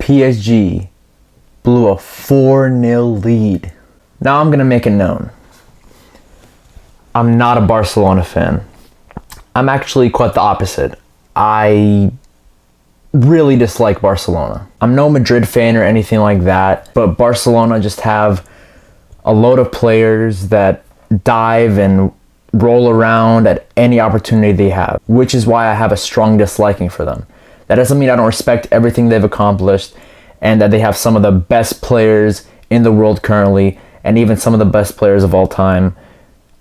PSG blew a 4-0 lead. Now I'm going to make it known. I'm not a Barcelona fan. I'm actually quite the opposite. I really dislike Barcelona. I'm no Madrid fan or anything like that, but Barcelona just have a load of players that dive and roll around at any opportunity they have, which is why I have a strong disliking for them. That doesn't mean I don't respect everything they've accomplished and that they have some of the best players in the world currently and even some of the best players of all time,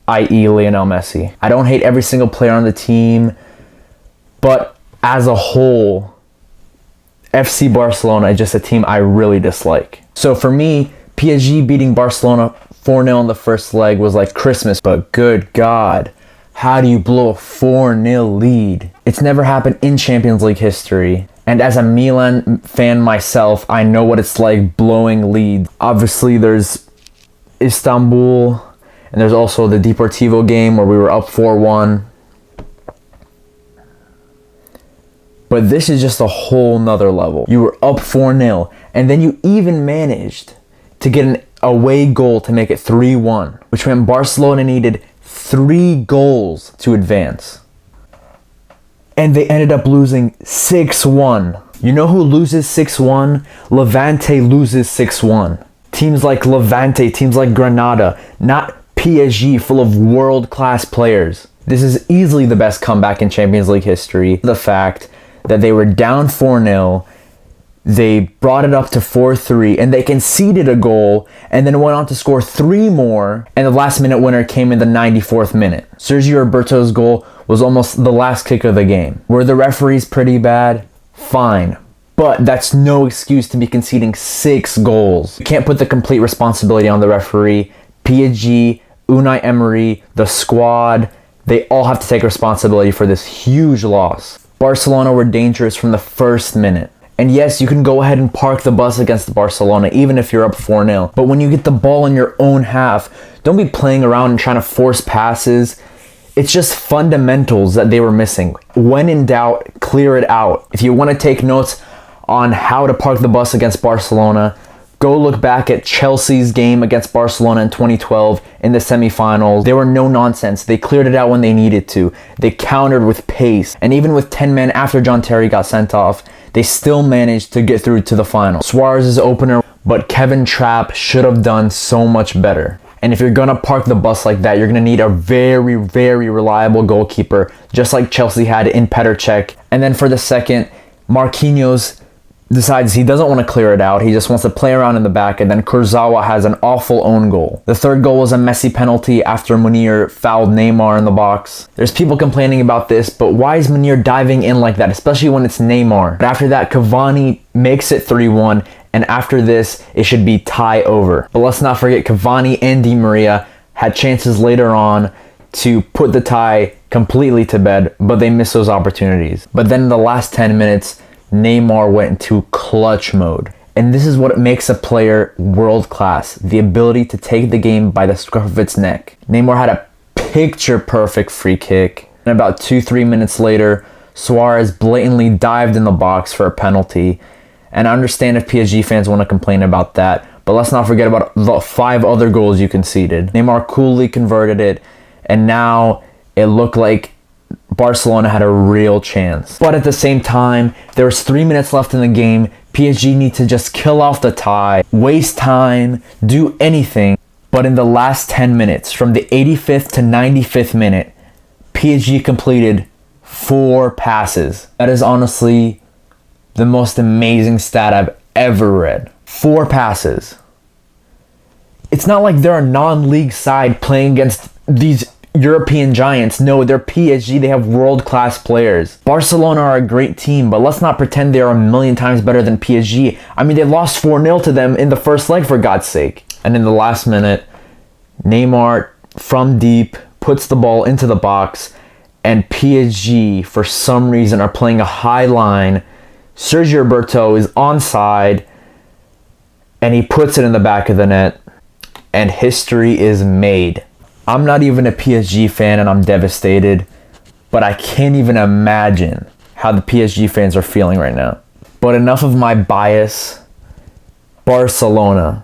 i.e. Lionel Messi. I don't hate every single player on the team, but as a whole, FC Barcelona is just a team I really dislike. So for me, PSG beating Barcelona 4-0 in the first leg was like Christmas, but good God, how do you blow a 4-0 lead? It's never happened in Champions League history. And as a Milan fan myself, I know what it's like blowing leads. Obviously, there's Istanbul, and there's also the Deportivo game where we were up 4-1. But this is just a whole nother level. You were up 4-0, and then you even managed to get an away goal to make it 3-1, which meant Barcelona needed 3 goals to advance. And they ended up losing 6-1. You know who loses 6-1? Levante loses 6-1. Teams like Levante, teams like Granada, not PSG, full of world-class players. This is easily the best comeback in Champions League history. The fact that they were down 4-0, they brought it up to 4-3, and they conceded a goal, and then went on to score 3 more, and the last-minute winner came in the 94th minute. Sergio Roberto's goal was almost the last kick of the game. Were the referees pretty bad? Fine. But that's no excuse to be conceding 6 goals. You can't put the complete responsibility on the referee. PSG, Unai Emery, the squad, they all have to take responsibility for this huge loss. Barcelona were dangerous from the first minute. And yes, you can go ahead and park the bus against Barcelona, even if you're up 4-0. But when you get the ball in your own half, don't be playing around and trying to force passes. It's just fundamentals that they were missing. When in doubt, clear it out. If you want to take notes on how to park the bus against Barcelona, go look back at Chelsea's game against Barcelona in 2012 in the semifinals. They were no nonsense. They cleared it out when they needed to. They countered with pace. And even with 10 men after John Terry got sent off, they still managed to get through to the final. Suarez's opener, but Kevin Trapp should have done so much better. And if you're going to park the bus like that, you're going to need a very, very reliable goalkeeper, just like Chelsea had in Petr Cech. And then for the second, Marquinhos decides he doesn't want to clear it out. He just wants to play around in the back, and then Kurzawa has an awful own goal. The third goal was a Messi penalty after Munir fouled Neymar in the box. There's people complaining about this, but why is Munir diving in like that, especially when it's Neymar? But after that, Cavani makes it 3-1, and after this, it should be tie over. But let's not forget, Cavani and Di Maria had chances later on to put the tie completely to bed, but they missed those opportunities. But then in the last 10 minutes, Neymar went into clutch mode. And this is what makes a player world class, the ability to take the game by the scruff of its neck. Neymar had a picture perfect free kick. And about 2-3 minutes later, Suarez blatantly dived in the box for a penalty. And I understand if PSG fans want to complain about that, but let's not forget about the 5 other goals you conceded. Neymar coolly converted it, and now it looked like Barcelona had a real chance. But at the same time, there was 3 minutes left in the game. PSG need to just kill off the tie, waste time, do anything. But in the last 10 minutes, from the 85th to 95th minute, PSG completed 4 passes. That is honestly the most amazing stat I've ever read. 4 passes. It's not like they're a non-league side playing against these European giants. No, they're PSG. They have world-class players. Barcelona are a great team, but let's not pretend they are a million times better than PSG. I mean, they lost 4-0 to them in the first leg, for God's sake. And in the last minute, Neymar, from deep, puts the ball into the box, and PSG, for some reason, are playing a high line. Sergio Roberto is onside, and he puts it in the back of the net, and history is made. I'm not even a PSG fan, and I'm devastated, but I can't even imagine how the PSG fans are feeling right now. But enough of my bias. Barcelona,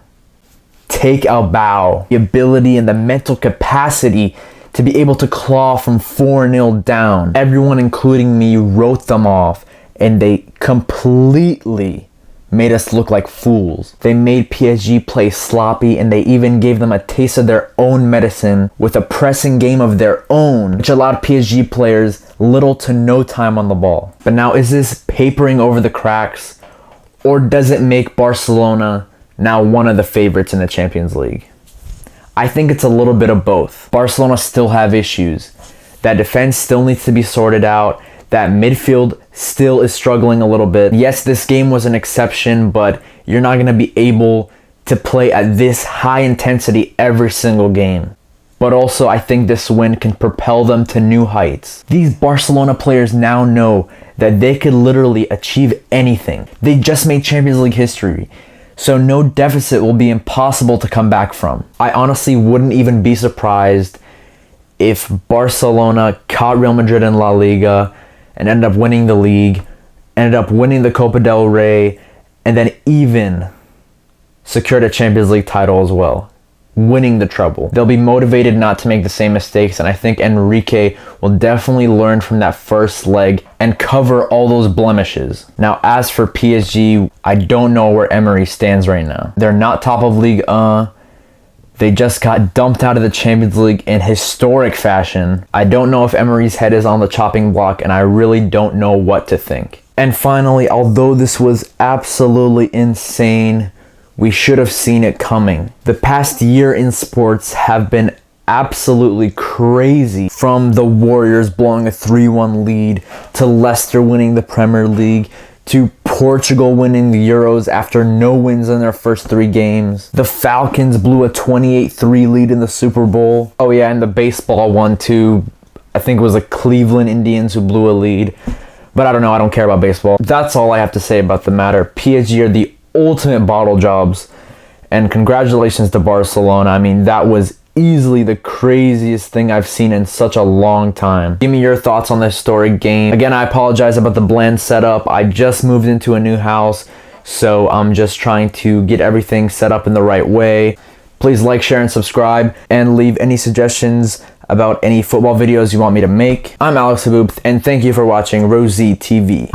take a bow. The ability and the mental capacity to be able to claw from 4-0 down. Everyone, including me, wrote them off, and they completely made us look like fools. They made PSG play sloppy, and they even gave them a taste of their own medicine with a pressing game of their own, which allowed PSG players little to no time on the ball. But now, is this papering over the cracks, or does it make Barcelona now one of the favorites in the Champions League? I think it's a little bit of both. Barcelona still have issues. That defense still needs to be sorted out. That midfield still is struggling a little bit. Yes, this game was an exception, but you're not going to be able to play at this high intensity every single game. But also, I think this win can propel them to new heights. These Barcelona players now know that they could literally achieve anything. They just made Champions League history, so no deficit will be impossible to come back from. I honestly wouldn't even be surprised if Barcelona caught Real Madrid in La Liga and ended up winning the league, ended up winning the Copa del Rey, and then even secured a Champions League title as well, winning the treble. They'll be motivated not to make the same mistakes, and I think Enrique will definitely learn from that first leg and cover all those blemishes. Now, as for PSG, I don't know where Emery stands right now. They're not top of Ligue 1. They just got dumped out of the Champions League in historic fashion. I don't know if Emery's head is on the chopping block, and I really don't know what to think. And finally, although this was absolutely insane, we should have seen it coming. The past year in sports have been absolutely crazy. From the Warriors blowing a 3-1 lead, to Leicester winning the Premier League, to Portugal winning the Euros after no wins in their first 3 games. The Falcons blew a 28-3 lead in the Super Bowl. Oh yeah, and the baseball one too. I think it was the Cleveland Indians who blew a lead. But I don't know, I don't care about baseball. That's all I have to say about the matter. PSG are the ultimate bottle jobs, and congratulations to Barcelona. I mean, that was easily the craziest thing I've seen in such a long time. Give me your thoughts on this historic game. Again, I apologize about the bland setup. I just moved into a new house, so I'm just trying to get everything set up in the right way. Please like, share, and subscribe, and leave any suggestions about any football videos you want me to make. I'm Alex Haboob, and thank you for watching Rosie TV.